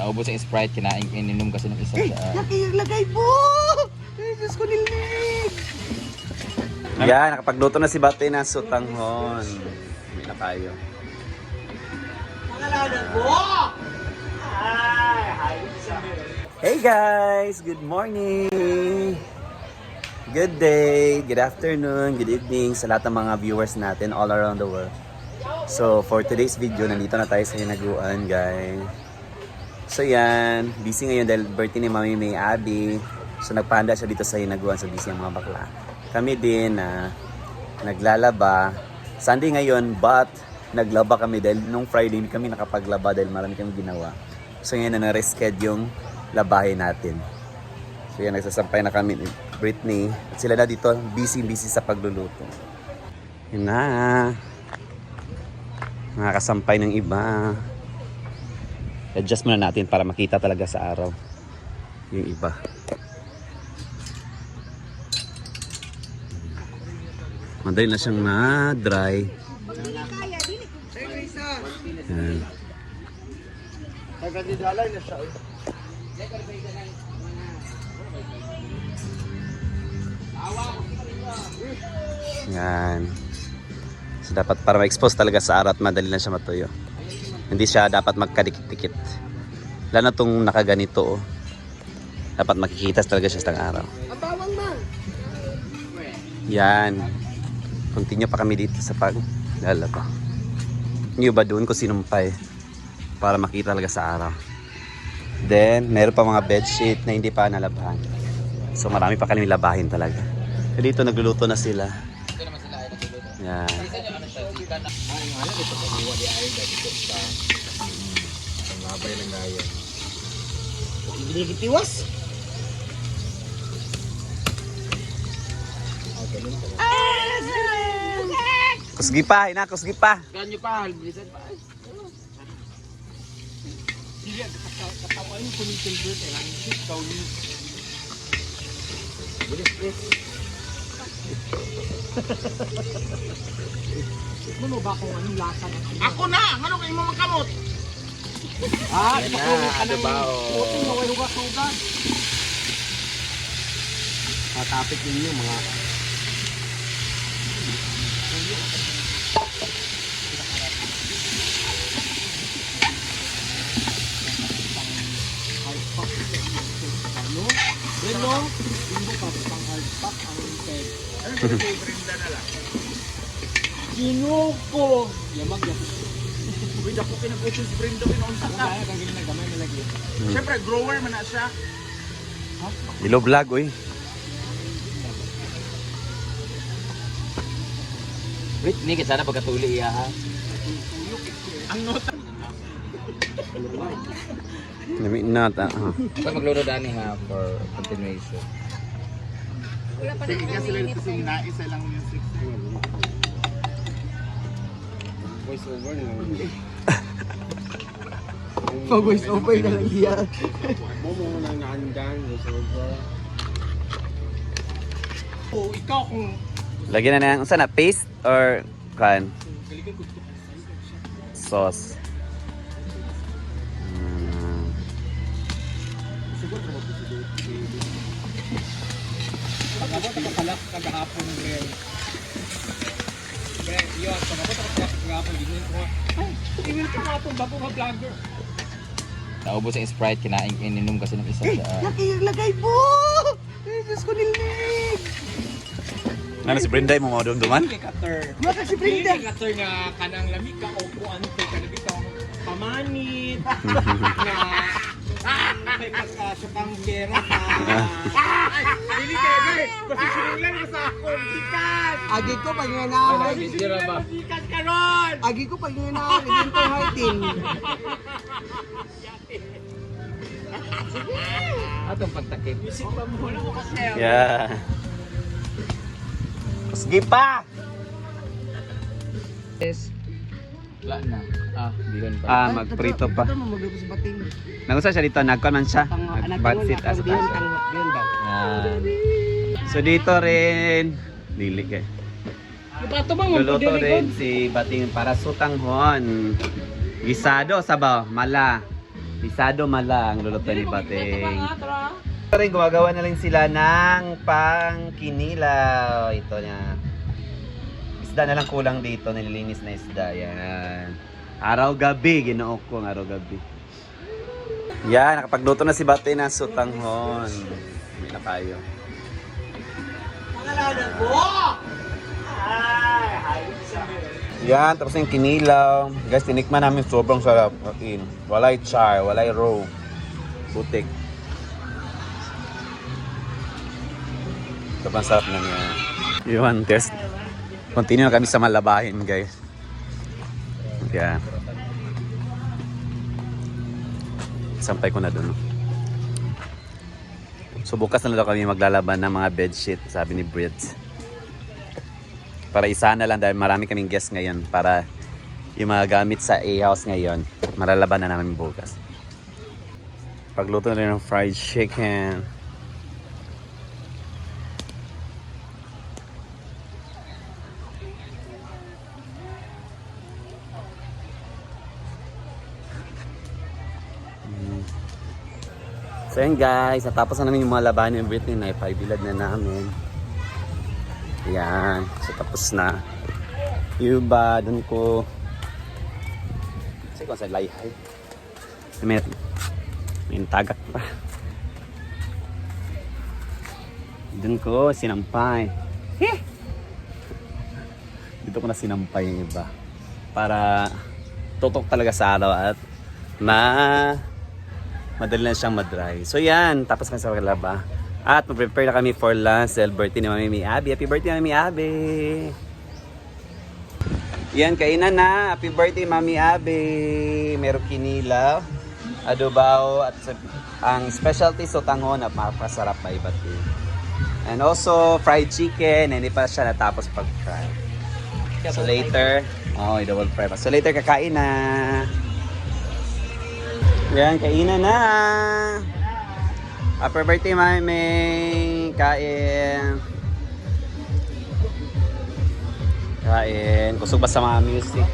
Naubos yung Sprite, ininom kasi ng isa sa... Nakilagay po! Diyos ko nilig! Yan, nakapagluto na si Bate ng sutanghon. Hindi na tayo. Pangalanan po! Hey guys! Good morning! Good day, good afternoon, good evening sa lahat ng mga viewers natin all around the world. So for today's video, nandito na tayo sa Hinaguan, guys. So yan, busy ngayon dahil birthday ni Mami May Abby. So nagpahanda siya dito sa Hinaguan, so busy ang mga bakla. Kami din na naglalaba. Sunday ngayon, but naglaba kami dahil nung Friday hindi kami nakapaglaba dahil marami kami ginawa. So yan na na-reschedule yung labahin natin. So yan, nagsasampay na kami ni Britney. At sila na dito, busy sa pagluluto. Yun na. Nakakasampay ng iba. Adjust muna natin para makita talaga sa araw yung iba. Madali na siyang na-dry. Yan. Yan. So dapat para ma-expose talaga sa araw at madali na siya matuyo. Hindi siya dapat magkadikit-dikit. Lalo na itong nakaganito. Oh. Dapat makikita talaga siya sa araw. Ang bawang man! Yan. Continue pa kami dito sa paglalaba. Yung iba doon ko sinumpay para makita talaga sa araw. Then, meron pa mga bedsheet na hindi pa nalabahan. So marami pa kami labahin talaga. So, dito nagluluto na sila. Ito naman sila ay nagluluto. Yan. Isa niya ano siya, sika na. Ay, yung alam, ito pag-iwa di ay dito sa... Ang mabay lang gaya. Ginigitiwas! Kusgi pa, ina, kusgi pa. Ganyo pa, bilisan pa. Sige, katawan ko ni Silver, kailangan shoot daw ni... Bilis, please. Ano ba kung anong lasa ng ano? Ako na! Ano kayo mo makamot? Yan na, ano ba o? Puting na wayo hugas-hugas. Tatapit ninyo mga... Reno, hindi pa pang hard pack ang peg. Ano kayo kay Brenda na lang? Ginuko! Yamag yan. Uy, dako kinag-utos si Brenda kinaunta ka. Kaya kang ganyan nagamay malagi. Siyempre, grower man na siya. Ilo vlog, uy. Britney, kasi sana pagkatuli iya ha. Ang nota. Naminata. Ito magluluto dani ha for continuation. Sige ka sila dito sa isa lang yung 6. Voice over na. Pag-voice over na lang diyan. Oh, ikaw kung Lagyan na ng sana paste or kan sauce. pag-abot ako kalak kagahapon, Brel. Brel, yun, pag-abot ako kalak kagahapon, ginin ko. Ay, email ka nga bago ka vlogger. Naubos yung Sprite, ininom kasi ng isa sa... Nakilagay po! Diyos ko nilig! Ano si Brenda mo mga dumduman? Kay Cutter. Maka si Brenda. Kay Cutter nga kanang lamig ka o kuan kay kanang bitaw pamanit na may pagkasapang gera ka. Dili kayo, Ber. Posisyonin lang sa ako. Sikat. Agi ko pag nga na Sira ba? Sikat ka ron. Agi ko pag nga na dito hardin. Atong pagtakip. Isip pa mo na ko kasi. Yeah. Kusgi pa! Yes. Wala na. Diyan pa. Magprito pa. Ito mo magluto sa bating. Nagusa siya dito, nagkon man siya. Nag-badsit as Diyan siya. ba? So dito rin, dili kay. Bato ba mo Luluto rin si Bating para sutanghon. Gisado sabaw, mala. Bisado malang luluto ni Bating. Rin, gumagawa na lang sila ng pangkinilaw. Ito niya. Isda na lang kulang dito. Nililinis na isda. Yan. Araw-gabi. Ginook ko ang araw-gabi. Yan. Nakapagluto na si Bate ng sutanghon. May na tayo. Yan. Tapos yung kinilaw. Guys, tinikman namin sobrang sarap. Walay char. Walay raw. Butik. Sobrang sarap na niya. Yun, test. Continue na kami sa malabahin, guys. Yan. Sampay ko na dun. So bukas na lang kami maglalaban ng mga bedsheet, sabi ni Brit. Para isa na lang dahil marami kaming guests ngayon. Para yung mga gamit sa A-house ngayon, malalaban na namin bukas. Pagluto na rin ng fried chicken. So yun guys, natapos na namin yung mga labanan ng Britney na ipaibilad na namin. Yan, so tapos na. Yung iba, dun ko kasi kung sa layhay may tagak pa. Dun ko sinampay. Dito ko na sinampay yung iba para tutok talaga sa araw at madali na siyang madry. So yan, tapos kami sa kalaba. At mag-prepare na kami for lunch. Dahil birthday ni Mami Abby. Happy birthday Mami Abby! Yan, kainan na. Happy birthday Mami Abby! Meron kinilaw, adobo, at ang specialty sotanghon na mapasarap pa iba't din. And also fried chicken. Hindi pa siya natapos pag-fry. So later, i-double fry pa. So later kakain na. Yan, kainan na. Happy birthday, Mami. Kain. Kain. Kusog ba sa mga music?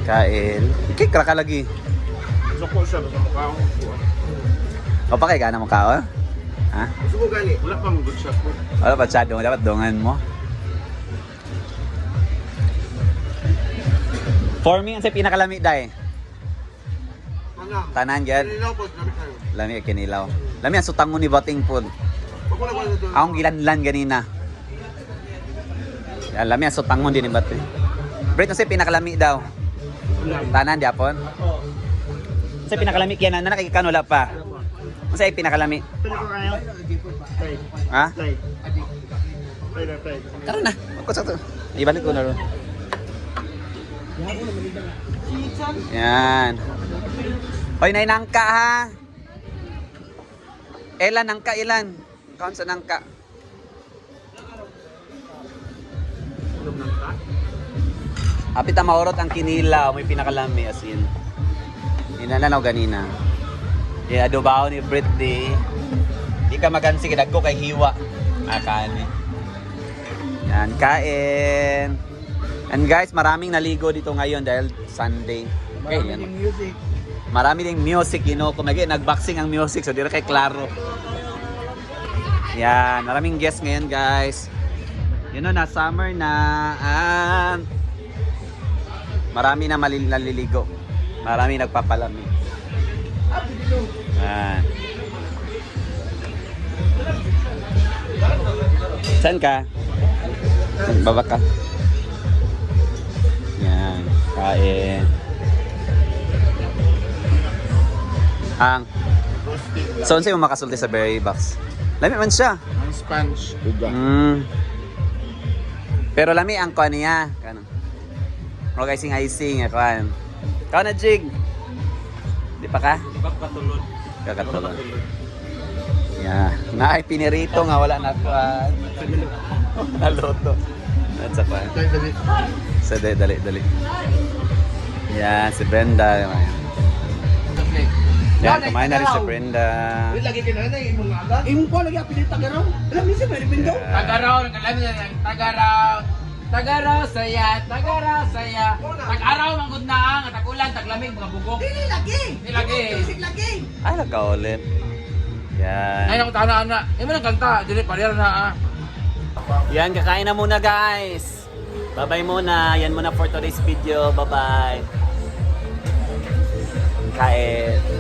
Kain. Ikikra ka lagi. Suko siya sa mukha ko. O pa kay ka na mukha, oh? Ha? Suko gani. Wala pang good shot ko. Wala pa chadong. Dapat dongan mo. For me, ang sa pinakalami dahi. Tanan yan. Lami kinilaw. Lami ang sutangon ni Bating Food. Akong gilanlan ganina. Yan, lami ang sutangon din ni Bating. Brit, ang sa pinakalami daw. Tanan Japon. Ang sa pinakalami kaya na nakikikan wala pa. Ang sa pinakalami. Ha? Tara na. Ibalik ko na rin. Yan. Hoy, nay nangka ha. Elan nangka ilan? Kaon sa nangka. Apit na maurot ang kinilaw, may pinakalami as in. Inananaw ganina. Yeah, adobaw ni Britney. Di ka magansi kidag ko kay hiwa. Akani. Yan, kain. And guys, maraming naligo dito ngayon dahil Sunday. Okay, yan. Marami ding music, kung nag-boxing ang music, so dito kay Claro. Yan, maraming guests ngayon guys. Na summer na. Marami na naliligo. Marami nagpapalamig. Yan. Saan ka? Baba ka. Yan, kain. Saan sa'yo makasulti sa berry box? Lami man siya. Ang sponge. Pero lami ang kuha niya. Mga icing-icing. Kau na, Jig. Di pa ka? Di ba katulod? Kakatulog. Yan. Naay pinirito nga wala na kuha. Naluto. At sa pa. So, dali. Yan, si Brenda. Yan, kumain na rin si Brenda. Lagi ka na imong agad. Imong ko lagi apil Tagaraw. Alam niyo siya may bindo. Tagaraw, nagkalami na yan. Tagaraw. Tagaraw saya, tag-araw manggod na ang tagulan, taglamig mga bugok. Dili lagi. Nilagi. Tusig lagi. Ay, nagkaulit. Yan. Ay nang tana na. Imo nang kanta, dili pareha na ah. Yan, kakain na muna guys. Bye-bye muna. Yan muna for today's video. Bye-bye. Kain.